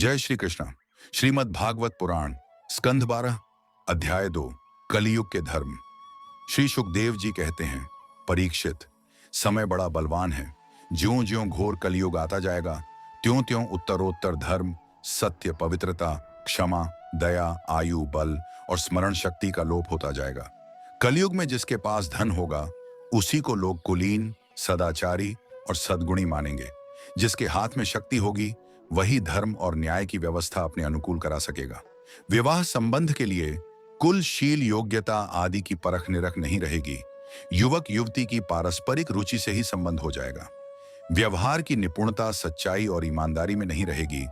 जय श्री कृष्ण। श्रीमद् भागवत पुराण स्कंध 12 अध्याय 2 कलयुग के धर्म। श्री सुखदेव जी कहते हैं, परीक्षित, समय बड़ा बलवान है। ज्यों ज्यों घोर कलयुग आता जाएगा त्यों त्यों उत्तरोत्तर धर्म, सत्य, पवित्रता, क्षमा, दया, आयु, बल और स्मरण शक्ति का लोप होता जाएगा। कलयुग में जिसके पास धन होगा उसी को लोग कुलीन, सदाचारी और सद्गुणी मानेंगे। जिसके हाथ में शक्ति होगी वही धर्म और न्याय की व्यवस्था अपने अनुकूल करा सकेगा। विवाह संबंध के लिए कुल, शील, योग्यता आदि की परख निरख नहीं रहेगी। युवक युवती की पारस्परिक रुचि से ही संबंध हो जाएगा। व्यवहार की निपुणता सच्चाई और ईमानदारी में नहीं रहेगी।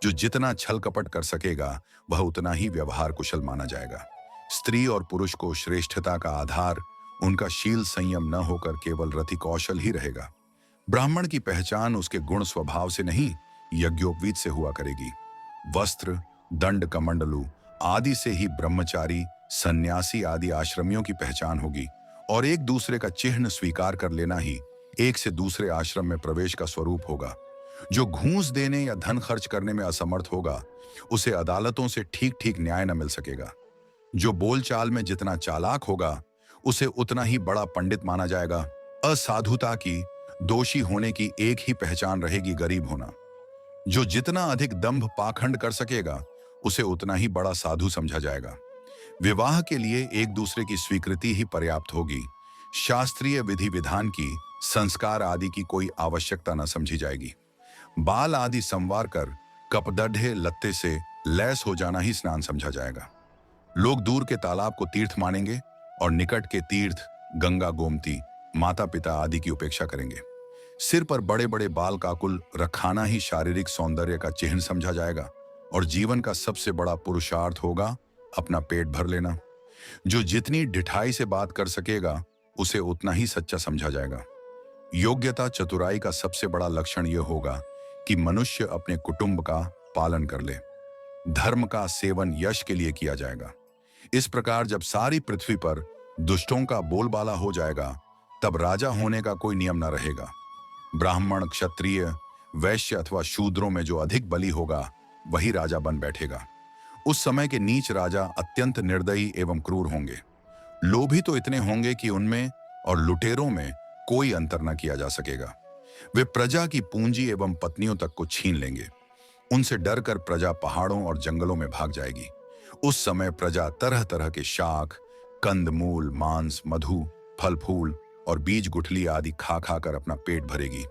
जो जितना छल कपट कर सकेगा वह उतना ही व्यवहार कुशल माना जाएगा। स्त्री और पुरुष को श्रेष्ठता का आधार उनका शील संयम न होकर केवल रति कौशल ही रहेगा। ब्राह्मण की पहचान उसके गुण स्वभाव से नहीं यज्ञोपवीत से हुआ करेगी। वस्त्र, दंड, कमंडलू आदि से ही ब्रह्मचारी, सन्यासी आदि आश्रमियों की पहचान होगी और एक दूसरे का चिन्ह स्वीकार कर लेना ही एक से दूसरे आश्रम में प्रवेश का स्वरूप होगा। जो घूस देने या धन खर्च करने में असमर्थ होगा उसे अदालतों से ठीक ठीक न्याय न मिल सकेगा। जो बोलचाल में जितना चालाक होगा उसे उतना ही बड़ा पंडित माना जाएगा। असाधुता की, दोषी होने की एक ही पहचान रहेगी, गरीब होना। जो जितना अधिक दंभ पाखंड कर सकेगा उसे उतना ही बड़ा साधु समझा जाएगा। विवाह के लिए एक दूसरे की स्वीकृति ही पर्याप्त होगी। शास्त्रीय विधि विधान की, संस्कार आदि की कोई आवश्यकता न समझी जाएगी। बाल आदि संवार कर कपदढ़े लत्ते से लैस हो जाना ही स्नान समझा जाएगा। लोग दूर के तालाब को तीर्थ मानेंगे और निकट के तीर्थ गंगा, गोमती, माता पिता आदि की उपेक्षा करेंगे। सिर पर बड़े बड़े बाल काकुल रखाना ही शारीरिक सौंदर्य का चिन्ह समझा जाएगा और जीवन का सबसे बड़ा पुरुषार्थ होगा अपना पेट भर लेना। जो जितनी ढिठाई से बात कर सकेगा उसे उतना ही सच्चा समझा जाएगा। योग्यता, चतुराई का सबसे बड़ा लक्षण यह होगा कि मनुष्य अपने कुटुंब का पालन कर ले। धर्म का सेवन यश के लिए किया जाएगा। इस प्रकार जब सारी पृथ्वी पर दुष्टों का बोलबाला हो जाएगा तब राजा होने का कोई नियम न रहेगा। ब्राह्मण, क्षत्रिय, वैश्य अथवा शूद्रों में जो अधिक बली होगा वही राजा बन बैठेगा। उस समय के नीच राजा अत्यंत निर्दयी एवं क्रूर होंगे। लोभी तो इतने होंगे कि उनमें और लुटेरों में कोई अंतर न किया जा सकेगा। वे प्रजा की पूंजी एवं पत्नियों तक को छीन लेंगे। उनसे डरकर प्रजा पहाड़ों और जंगलों में भाग जाएगी। उस समय प्रजा तरह तरह के शाक, कंद मूल, मांस, मधु, फल फूल और बीज गुठली आदि खा खा कर अपना पेट भरेगी।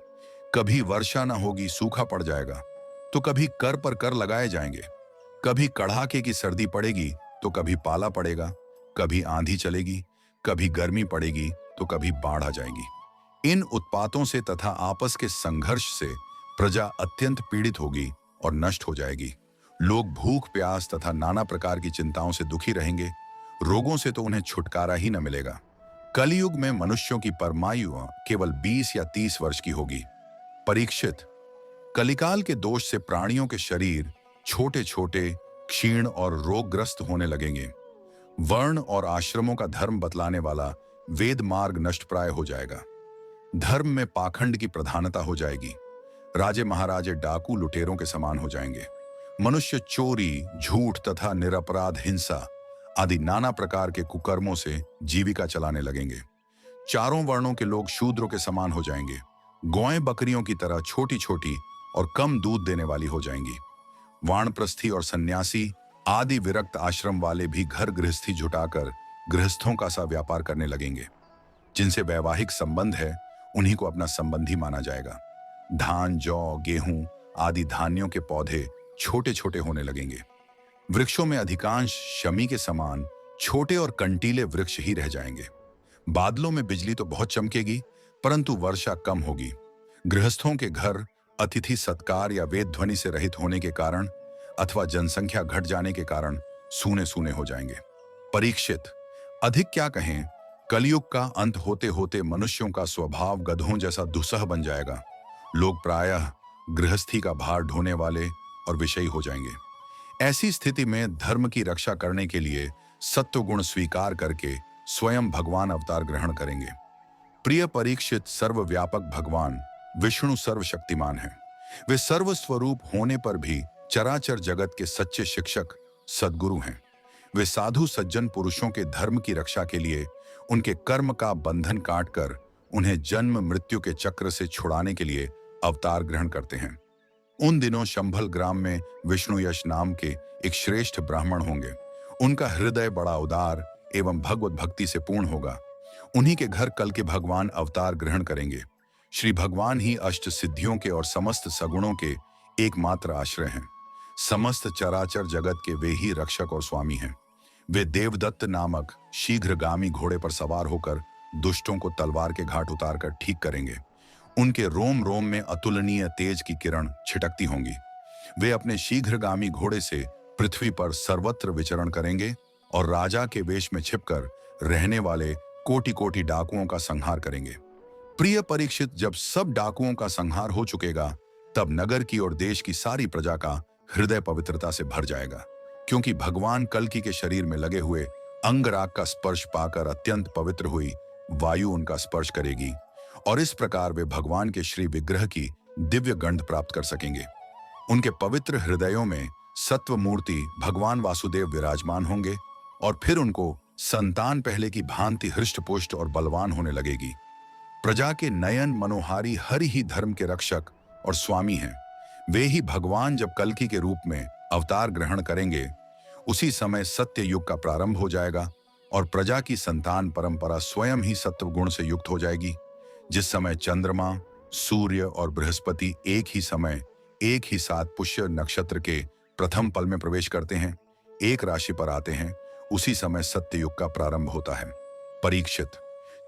कभी वर्षा न होगी, सूखा पड़ जाएगा, तो कभी कर पर कर लगाए जाएंगे। कभी कड़ाके की सर्दी पड़ेगी तो कभी पाला पड़ेगा। कभी आंधी चलेगी, कभी गर्मी पड़ेगी तो कभी बाढ़ आ जाएगी। इन उत्पातों से तथा आपस के संघर्ष से प्रजा अत्यंत पीड़ित होगी और नष्ट हो जाएगी। लोग भूख, प्यास तथा नाना प्रकार की चिंताओं से दुखी रहेंगे। रोगों से तो उन्हें छुटकारा ही न मिलेगा। कलयुग में मनुष्यों की परमायु केवल 20 या 30 वर्ष की होगी। परीक्षित, कलिकाल के दोष से प्राणियों के शरीर छोटे छोटे, क्षीण और रोगग्रस्त होने लगेंगे। वर्ण और आश्रमों का धर्म बतलाने वाला वेद मार्ग नष्टप्राय हो जाएगा। धर्म में पाखंड की प्रधानता हो जाएगी। राजे महाराजे डाकू, लुटेरों के समान हो जाएंगे। मनुष्य चोरी, झूठ तथा निरपराध हिंसा आदि नाना प्रकार के कुकर्मों से जीविका चलाने लगेंगे। चारों वर्णों के लोग शूद्रों के समान हो जाएंगे। गौएं बकरियों की तरह छोटी छोटी और कम दूध देने वाली हो जाएंगी। वानप्रस्थी और सन्यासी आदि विरक्त आश्रम वाले भी घर गृहस्थी जुटाकर गृहस्थों का सा व्यापार करने लगेंगे। जिनसे वैवाहिक संबंध है उन्हीं को अपना संबंधी माना जाएगा। धान, जौ, गेहूं आदि धान्यों के पौधे छोटे छोटे होने लगेंगे। वृक्षों में अधिकांश शमी के समान छोटे और कंटीले वृक्ष ही रह जाएंगे। बादलों में बिजली तो बहुत चमकेगी परंतु वर्षा कम होगी। गृहस्थों के घर अतिथि सत्कार या वेद ध्वनि से रहित होने के कारण अथवा जनसंख्या घट जाने के कारण सूने सूने हो जाएंगे। परीक्षित, अधिक क्या कहें, कलयुग का अंत होते होते मनुष्यों का स्वभाव गधों जैसा दुस्सह बन जाएगा। लोग प्रायः गृहस्थी का भार ढोने वाले और विषयी हो जाएंगे। ऐसी स्थिति में धर्म की रक्षा करने के लिए सत्वगुण स्वीकार करके स्वयं भगवान अवतार ग्रहण करेंगे। प्रिय परीक्षित, सर्वव्यापक भगवान विष्णु सर्वशक्तिमान है। वे सर्वस्वरूप होने पर भी चराचर जगत के सच्चे शिक्षक सद्गुरु हैं। वे साधु सज्जन पुरुषों के धर्म की रक्षा के लिए उनके कर्म का बंधन काटकर उन्हें जन्म मृत्यु के चक्र से छुड़ाने के लिए अवतार ग्रहण करते हैं। उन दिनों शंभल ग्राम में विष्णु यश नाम के एक श्रेष्ठ ब्राह्मण होंगे। उनका हृदय बड़ा उदार एवं भगवत भक्ति से पूर्ण होगा। उन्हीं के घर कल के भगवान अवतार ग्रहण करेंगे। श्री भगवान ही अष्ट सिद्धियों के और समस्त सगुणों के एकमात्र आश्रय हैं। समस्त चराचर जगत के वे ही रक्षक और स्वामी हैं। वे देवदत्त नामक शीघ्रगामी घोड़े पर सवार होकर दुष्टों को तलवार के घाट उतारकर ठीक करेंगे। उनके रोम रोम में अतुलनीय तेज की किरण छिटकती होंगी। वे अपने शीघ्रगामी घोड़े से पृथ्वी पर सर्वत्र विचरण करेंगे और राजा के वेश में छिपकर रहने वाले कोटि कोटि डाकुओं का संहार करेंगे। प्रिय परीक्षित, जब सब डाकुओं का संहार हो चुकेगा तब नगर की और देश की सारी प्रजा का हृदय पवित्रता से भर जाएगा, क्योंकि भगवान कल्कि के शरीर में लगे हुए अंगराग का स्पर्श पाकर अत्यंत पवित्र हुई वायु उनका स्पर्श करेगी और इस प्रकार वे भगवान के श्री विग्रह की दिव्य गंध प्राप्त कर सकेंगे। उनके पवित्र हृदयों में सत्व मूर्ति भगवान वासुदेव विराजमान होंगे और फिर उनको संतान पहले की भांति हृष्टपुष्ट और बलवान होने लगेगी। प्रजा के नयन मनोहारी हरि ही धर्म के रक्षक और स्वामी हैं। वे ही भगवान जब कल्कि के रूप में अवतार ग्रहण करेंगे, उसी समय सत्य युग का प्रारंभ हो जाएगा और प्रजा की संतान परंपरा स्वयं ही सत्व गुण से युक्त हो जाएगी। जिस समय चंद्रमा, सूर्य और बृहस्पति एक ही समय एक ही साथ पुष्य नक्षत्र के प्रथम पल में प्रवेश करते हैं, एक राशि पर आते हैं, उसी समय सत्य युग का प्रारंभ होता है। परीक्षित,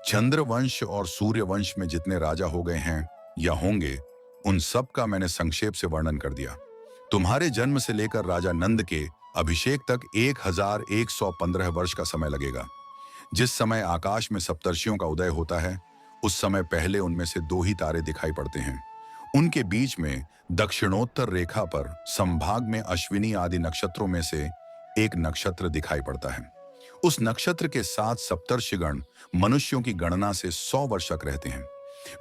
चंद्रवंश और सूर्यवंश में जितने राजा हो गए हैं या होंगे, उन सब का मैंने संक्षेप से वर्णन कर दिया। तुम्हारे जन्म से लेकर राजा नंद के अभिषेक तक 1115 वर्ष का समय लगेगा। जिस समय आकाश में सप्तर्षियों का उदय होता है, उस समय पहले उनमें से 2 ही तारे दिखाई पड़ते हैं। उनके बीच में दक्षिणोत्तर रेखा पर संभाग में अश्विनी आदि नक्षत्रों में से एक नक्षत्र दिखाई पड़ता है। उस नक्षत्र के 7 सप्तर्षिगण मनुष्यों की गणना से 100 वर्ष तक रहते हैं।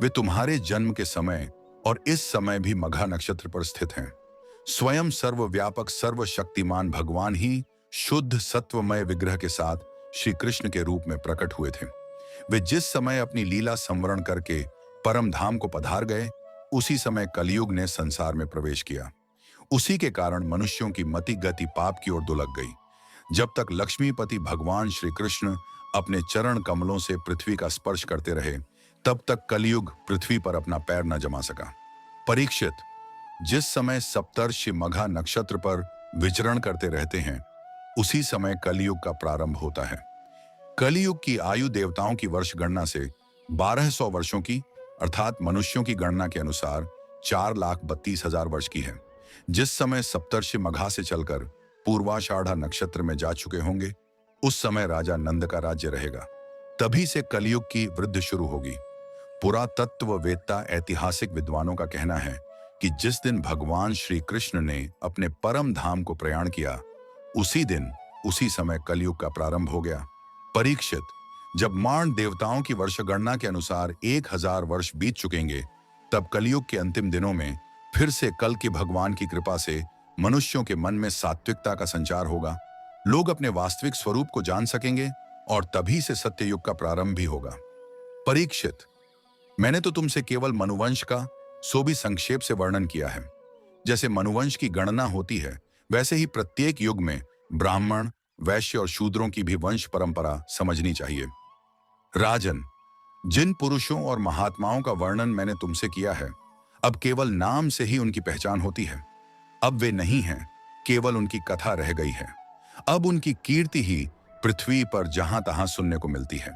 वे तुम्हारे जन्म के समय और इस समय भी मघा नक्षत्र पर स्थित हैं। स्वयं सर्वव्यापक सर्वशक्तिमान भगवान ही शुद्ध सत्वमय विग्रह के साथ श्री कृष्ण के रूप में प्रकट हुए थे। वे जिस समय अपनी लीला संवरण करके परम धाम को पधार गए, उसी समय कलयुग ने संसार में प्रवेश किया। उसी के कारण मनुष्यों की मति गति पाप की ओर दुलक गई। जब तक लक्ष्मीपति भगवान श्री कृष्ण अपने चरण कमलों से पृथ्वी का स्पर्श करते रहे, तब तक कलयुग पृथ्वी पर अपना पैर न जमा सका। परीक्षित, जिस समय सप्तर्षि मघा नक्षत्र पर विचरण करते रहते हैं, उसी समय कलयुग का प्रारंभ होता है। कलयुग की आयु देवताओं की वर्ष गणना से 1200 वर्षों की, अर्थात मनुष्यों की गणना के अनुसार 4,32,000 वर्ष की है। जिस समय सप्तर्षि मघा से चलकर पूर्वाषाढ़ा नक्षत्र में जा चुके होंगे, उस समय राजा नंद का राज्य रहेगा। तभी से कलयुग की वृद्धि शुरू होगी। पुरातत्ववेत्ता ऐतिहासिक विद्वानों का कहना है कि जिस दिन भगवान श्री कृष्ण ने अपने परम धाम को प्रयाण किया, उसी दिन उसी समय कलयुग का प्रारंभ हो गया। परीक्षित, जब माण देवताओं की वर्ष गणना के अनुसार 1000 वर्ष बीत चुकेंगे, तब कलयुग के अंतिम दिनों में फिर से कल की भगवान की कृपा से मनुष्यों के मन में सात्विकता का संचार होगा। लोग अपने वास्तविक स्वरूप को जान सकेंगे और तभी से सत्ययुग का प्रारंभ भी होगा। परीक्षित, मैंने तो तुमसे केवल मनुवंश का सो भी संक्षेप से वर्णन किया है। जैसे मनुवंश की गणना होती है, वैसे ही प्रत्येक युग में ब्राह्मण, वैश्य और शूद्रों की भी वंश परंपरा समझनी चाहिए। राजन, जिन पुरुषों और महात्माओं का वर्णन मैंने तुमसे किया है, अब केवल नाम से ही उनकी पहचान होती है। अब वे नहीं हैं, केवल उनकी कथा रह गई है। अब उनकी कीर्ति ही पृथ्वी पर जहां तहां सुनने को मिलती है।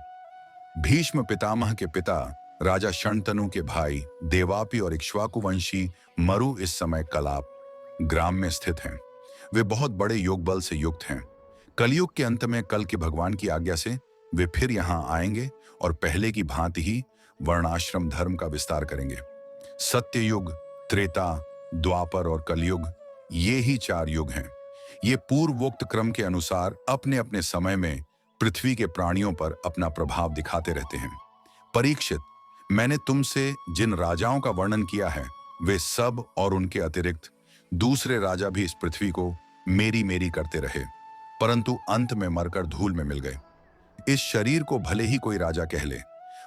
भीष्म पितामह के पिता राजा शंतनु के भाई देवापी और इक्ष्वाकु वंशी मरु इस समय कलाप ग्राम में स्थित हैं। वे बहुत बड़े योग बल से युक्त हैं। कलयुग के अंत में कल के भगवान की आज्ञा से वे फिर यहाँ आएंगे और पहले की भांति ही वर्णाश्रम धर्म का विस्तार करेंगे। सत्ययुग, त्रेता, द्वापर और कलयुग, ये ही 4 युग हैं। ये पूर्वोक्त क्रम के अनुसार अपने अपने समय में पृथ्वी के प्राणियों पर अपना प्रभाव दिखाते रहते हैं। परीक्षित, मैंने तुमसे जिन राजाओं का वर्णन किया है, वे सब और उनके अतिरिक्त दूसरे राजा भी इस पृथ्वी को मेरी मेरी करते रहे, परंतु अंत में मरकर धूल में मिल गए। इस शरीर को भले ही कोई राजा कह ले,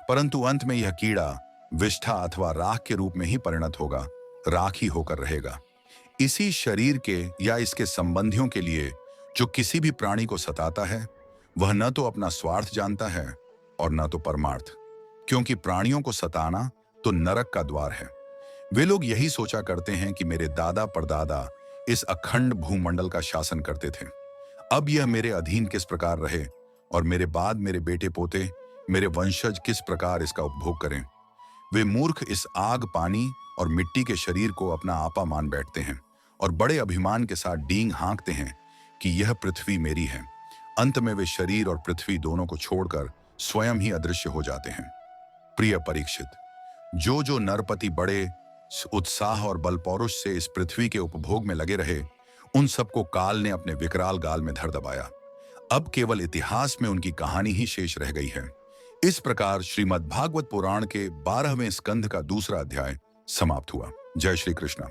परंतु अंत में यह कीड़ा विष्ठा अथवा राख के रूप में ही परिणत होगा, राख ही होकर रहेगा। इसी शरीर के या इसके संबंधियों के लिए जो किसी भी प्राणी को सताता है, वह न तो अपना स्वार्थ जानता है और न तो परमार्थ, क्योंकि प्राणियों को सताना तो नरक का द्वार है। वे लोग यही सोचा करते हैं कि मेरे दादा परदादा इस अखंड भूमंडल का शासन करते थे, अब यह मेरे अधीन किस प्रकार रहे और मेरे बाद मेरे बेटे पोते, मेरे वंशज किस प्रकार इसका उपभोग करें। वे मूर्ख इस आग, पानी और मिट्टी के शरीर को अपना आपा मान बैठते हैं और बड़े अभिमान के साथ डींग हाँकते हैं कि यह पृथ्वी मेरी है। अंत में वे शरीर और पृथ्वी दोनों को छोड़कर स्वयं ही अदृश्य हो जाते हैं। प्रिय परीक्षित, जो नरपति बड़े उत्साह और बल पौरुष से इस पृथ्वी के उपभोग में लगे रहे, उन सबको काल ने अपने विकराल गाल में धर दबाया। अब केवल इतिहास में उनकी कहानी ही शेष रह गई है। इस प्रकार श्रीमद् भागवत पुराण के 12वें स्कंध का दूसरा अध्याय समाप्त हुआ। जय श्री कृष्ण।